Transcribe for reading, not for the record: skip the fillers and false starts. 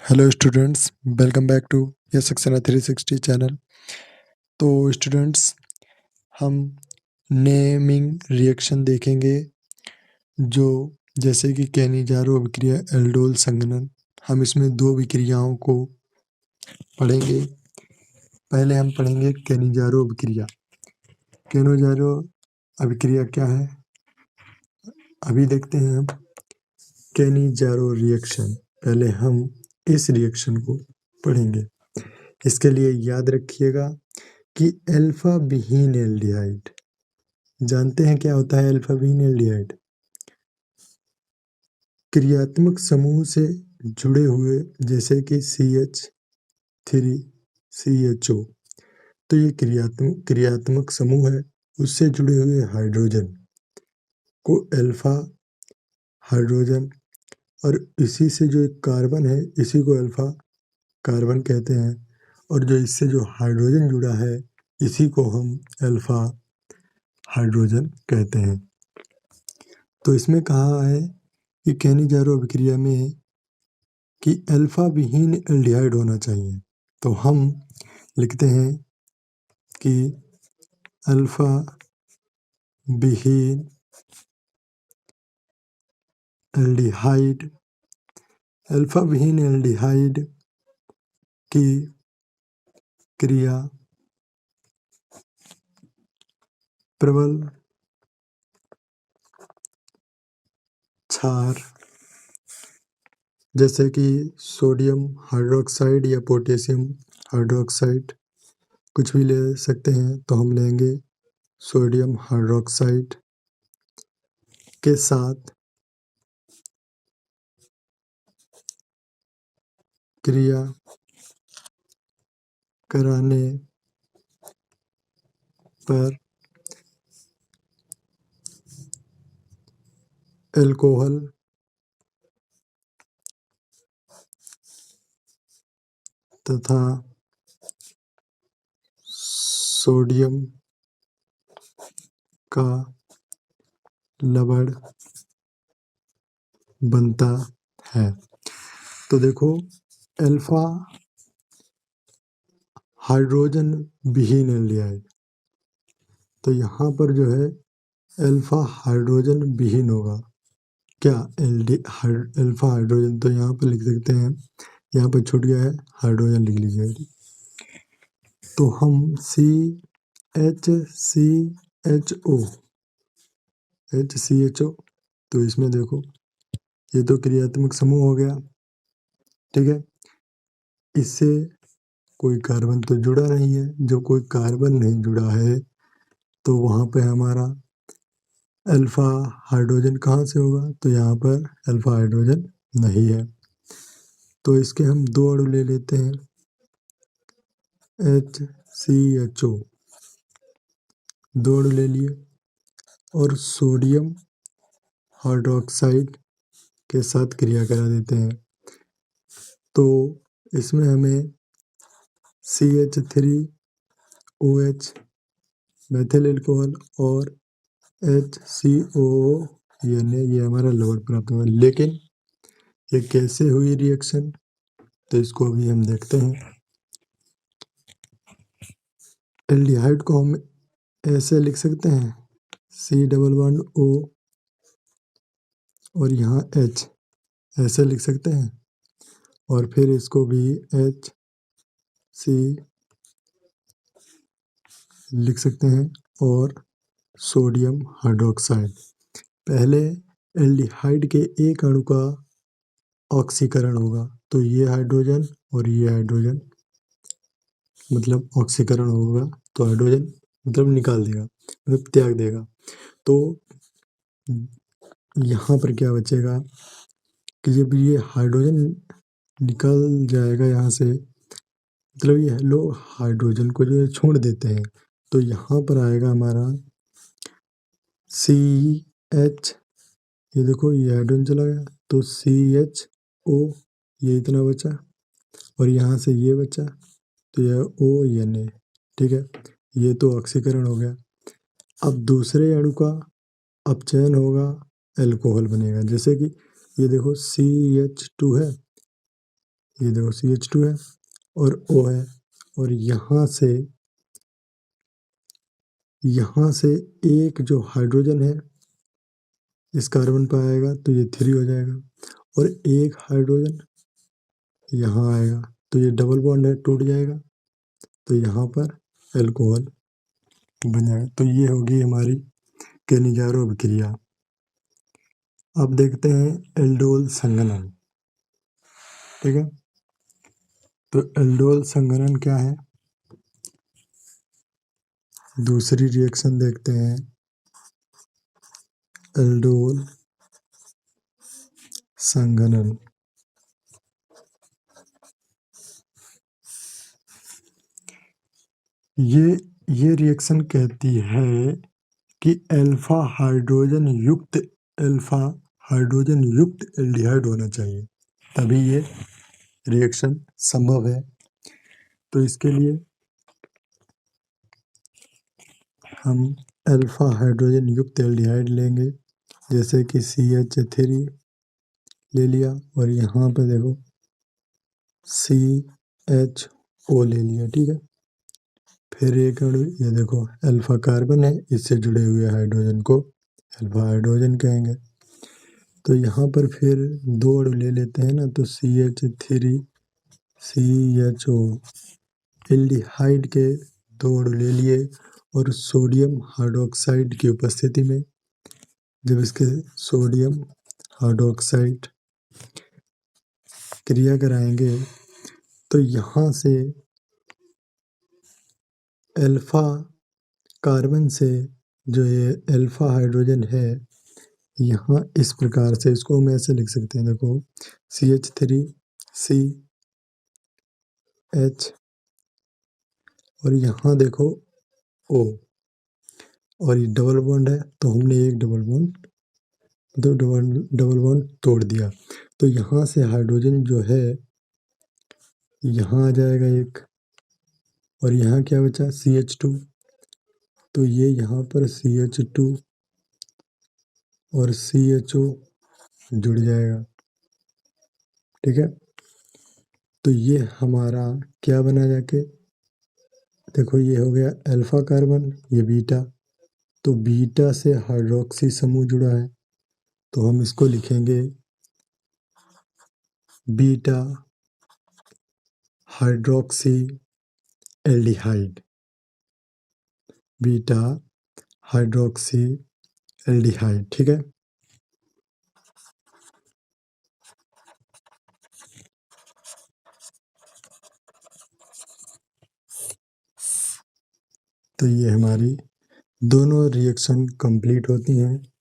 Hello students, welcome back to Yash Saxena 360 channel. तो students, हम naming reaction देखेंगे जो जैसे कि कैनिजारो अभिक्रिया, एल्डोल संघनन। हम इसमें दो विक्रियाओं को पढ़ेंगे। पहले हम पढ़ेंगे कैनिजारो अभिक्रिया। कैनिजारो अभिक्रिया क्या है अभी देखते हैं हम। कैनिजारो रिएक्शन, पहले हम इस रिएक्शन को पढ़ेंगे। इसके लिए याद रखिएगा कि अल्फा विहीन एल्डिहाइड, जानते हैं क्या होता है अल्फा विहीन एल्डिहाइड? क्रियात्मक समूह से जुड़े हुए, जैसे कि CH3CHO। तो ये क्रियात्मक समूह है, उससे जुड़े हुए हाइड्रोजन को अल्फा हाइड्रोजन, और इसी से जो एक कार्बन है इसी को अल्फा कार्बन कहते हैं, और जो इससे जो हाइड्रोजन जुड़ा है इसी को हम अल्फा हाइड्रोजन कहते हैं। तो इसमें कहा है कि कैनिजारो अभिक्रिया में कि अल्फा विहीन एल्डिहाइड होना चाहिए। तो हम लिखते हैं कि अल्फा विहीन एल्डिहाइड, अल्फा विहीन एल्डिहाइड की क्रिया प्रबल क्षार, जैसे कि सोडियम हाइड्रोक्साइड या पोटेशियम हाइड्रोक्साइड, कुछ भी ले सकते हैं। तो हम लेंगे सोडियम हाइड्रोक्साइड के साथ क्रिया कराने पर अल्कोहल तथा सोडियम का लवण बनता है। तो देखो, अल्फा हाइड्रोजन विहीन एल्डिहाइड, तो यहाँ पर जो है अल्फा हाइड्रोजन विहीन होगा क्या, अल्फा हाइड्रोजन। तो यहाँ पर लिख सकते हैं, यहाँ पर छूट गया है, हाइड्रोजन लिख लीजिए। तो हम HCHO, तो इसमें देखो ये तो क्रियात्मक समूह हो गया, ठीक है। इससे कोई कार्बन तो जुड़ा नहीं है, जो कोई कार्बन नहीं जुड़ा है तो वहाँ पे हमारा अल्फा हाइड्रोजन कहाँ से होगा, तो यहाँ पर अल्फा हाइड्रोजन नहीं है। तो इसके हम दो अणु ले लेते हैं, HCHO, दो अणु ले लिए, और सोडियम हाइड्रोक्साइड के साथ क्रिया करा देते हैं। तो इसमें हमें CH3OH मेथिल अल्कोहल और HCOO, यानी ये हमारा लवण प्राप्त हुआ। लेकिन ये कैसे हुई रिएक्शन, तो इसको अभी हम देखते हैं। एल्डिहाइड को हम ऐसे लिख सकते हैं, C++O और यहाँ H, ऐसे लिख सकते हैं, और फिर इसको भी HC लिख सकते हैं, और सोडियम हाइड्रोक्साइड। पहले एल्डिहाइड के एक अणु का ऑक्सीकरण होगा, तो ये हाइड्रोजन और ये हाइड्रोजन, मतलब ऑक्सीकरण होगा तो हाइड्रोजन मतलब निकाल देगा, मतलब त्याग देगा। तो यहाँ पर क्या बचेगा कि जब ये हाइड्रोजन निकल जाएगा यहाँ से, मतलब ये लोग हाइड्रोजन को जो है छोड़ देते हैं, तो यहाँ पर आएगा हमारा CH, ये देखो ये हाइड्रोजन चला गया तो CHO, ये इतना बचा, और यहाँ से ये बचा तो यह ONA, ठीक है। ये तो ऑक्सीकरण हो गया। अब दूसरे अणु का अपचयन होगा, अल्कोहल बनेगा। जैसे कि ये देखो CH2 है, ये देखो CH2 है और O है, और यहाँ से एक जो हाइड्रोजन है इस कार्बन पर आएगा तो ये 3 हो जाएगा, और एक हाइड्रोजन यहाँ आएगा तो ये डबल बॉन्ड है, टूट जाएगा, तो यहाँ पर एल्कोहल बन जाएगा। तो ये होगी हमारी केनिजारो अभिक्रिया। अब देखते हैं एल्डोल संघनन। ठीक है, तो एल्डोल संघनन क्या है? दूसरी रिएक्शन देखते हैं, एल्डोल संघनन। ये रिएक्शन कहती है कि अल्फा हाइड्रोजन युक्त एल्डिहाइड होना चाहिए, तभी ये रिएक्शन संभव है। तो इसके लिए हम अल्फा हाइड्रोजन युक्त एल्डिहाइड लेंगे, जैसे कि CH3 ले लिया, और यहाँ पे देखो CHO ले लिया। ठीक है, फिर एक अणु, ये देखो अल्फा कार्बन है, इससे जुड़े हुए हाइड्रोजन को अल्फा हाइड्रोजन कहेंगे। तो यहाँ पर फिर 2 अणु ले लेते हैं ना, तो CH3 CHO एल्डिहाइड के 2 अणु ले लिए, और सोडियम हाइड्रोक्साइड की उपस्थिति में जब इसके सोडियम हाइड्रोक्साइड क्रिया कराएंगे तो यहाँ से अल्फा कार्बन से जो ये अल्फा हाइड्रोजन है, यहाँ इस प्रकार से इसको हम ऐसे लिख सकते हैं, देखो CH3 CH, और यहाँ देखो O, और ये डबल बॉन्ड है तो हमने एक डबल बॉन्ड तोड़ दिया। तो यहाँ से हाइड्रोजन जो है यहाँ आ जाएगा एक, और यहाँ क्या बचा CH2, तो ये यहाँ पर CH2 और CHO जुड़ जाएगा। ठीक है, तो ये हमारा क्या बना जाके, देखो ये हो गया अल्फा कार्बन, ये बीटा, तो बीटा से हाइड्रोक्सी समूह जुड़ा है, तो हम इसको लिखेंगे beta hydroxy aldehyde, beta hydroxy aldehyde. ठीक है, तो ये हमारी दोनों रिएक्शन कंप्लीट होती हैं।